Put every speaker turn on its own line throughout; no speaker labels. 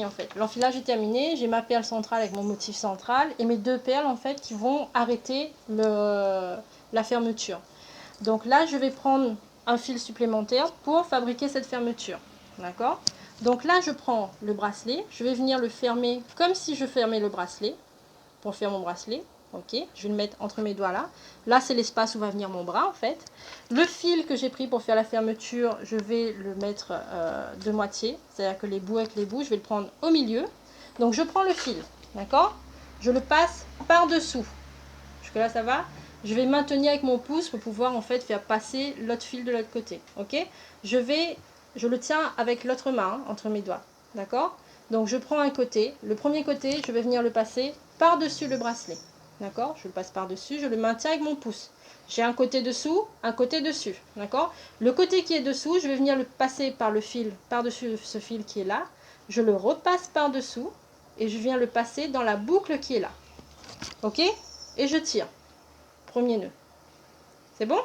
En fait, l'enfilage est terminé, j'ai ma perle centrale avec mon motif central et mes deux perles en fait qui vont arrêter la fermeture. Donc là, je vais prendre un fil supplémentaire pour fabriquer cette fermeture. D'accord? Donc là, je prends le bracelet, je vais venir le fermer comme si je fermais le bracelet pour faire mon bracelet. Ok, je vais le mettre entre mes doigts là. Là, c'est l'espace où va venir mon bras en fait. Le fil que j'ai pris pour faire la fermeture, je vais le mettre de moitié. C'est-à-dire que les bouts avec les bouts, je vais le prendre au milieu. Donc, je prends le fil, d'accord? Je le passe par-dessous. Jusque là, ça va? Je vais maintenir avec mon pouce pour pouvoir en fait faire passer l'autre fil de l'autre côté. Ok? Je le tiens avec l'autre main entre mes doigts. D'accord? Donc, je prends un côté. Le premier côté, je vais venir le passer par-dessus le bracelet. D'accord? Je le passe par-dessus, je le maintiens avec mon pouce. J'ai un côté dessous, un côté dessus. D'accord? Le côté qui est dessous, je vais venir le passer par le fil, par-dessus ce fil qui est là. Je le repasse par-dessous et je viens le passer dans la boucle qui est là. Ok? Et je tire. Premier nœud. C'est bon?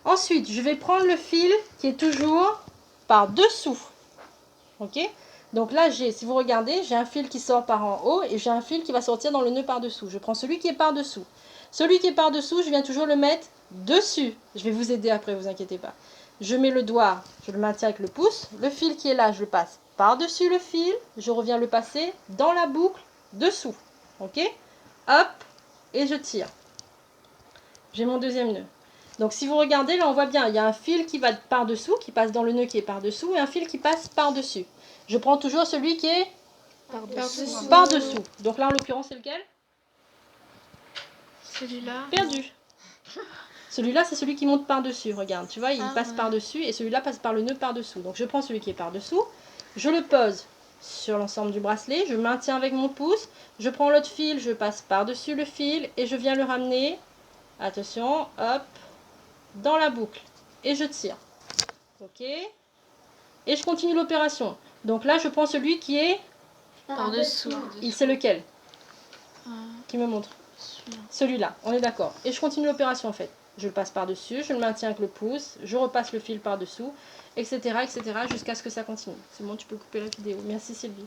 Ensuite, je vais prendre le fil qui est toujours par-dessous. Ok? Donc là, si vous regardez, j'ai un fil qui sort par en haut et j'ai un fil qui va sortir dans le nœud par-dessous. Je prends celui qui est par-dessous. Celui qui est par-dessous, je viens toujours le mettre dessus. Je vais vous aider après, vous inquiétez pas. Je mets le doigt, je le maintiens avec le pouce. Le fil qui est là, je le passe par-dessus le fil. Je reviens le passer dans la boucle dessous. Ok? Hop, et je tire. J'ai mon deuxième nœud. Donc si vous regardez, là on voit bien, il y a un fil qui va par-dessous, qui passe dans le nœud qui est par-dessous, et un fil qui passe par-dessus. Je prends toujours celui qui est par-dessous. Donc là en l'occurrence c'est lequel?
Celui-là.
Perdu. Celui-là c'est celui qui monte par-dessus, regarde, tu vois, il passe par-dessus, et celui-là passe par le nœud par-dessous. Donc je prends celui qui est par-dessous, je le pose sur l'ensemble du bracelet, je maintiens avec mon pouce, je prends l'autre fil, je passe par-dessus le fil, et je viens le ramener, attention, hop, dans la boucle et je tire. Ok. Et je continue l'opération. Donc là, je prends celui qui est
Par-dessous.
C'est lequel qui me montre? Celui-là. On est d'accord. Et je continue l'opération en fait. Je le passe par-dessus, je le maintiens avec le pouce, je repasse le fil par-dessous, etc., etc., jusqu'à ce que ça continue. C'est bon, tu peux couper la vidéo. Merci Sylvie.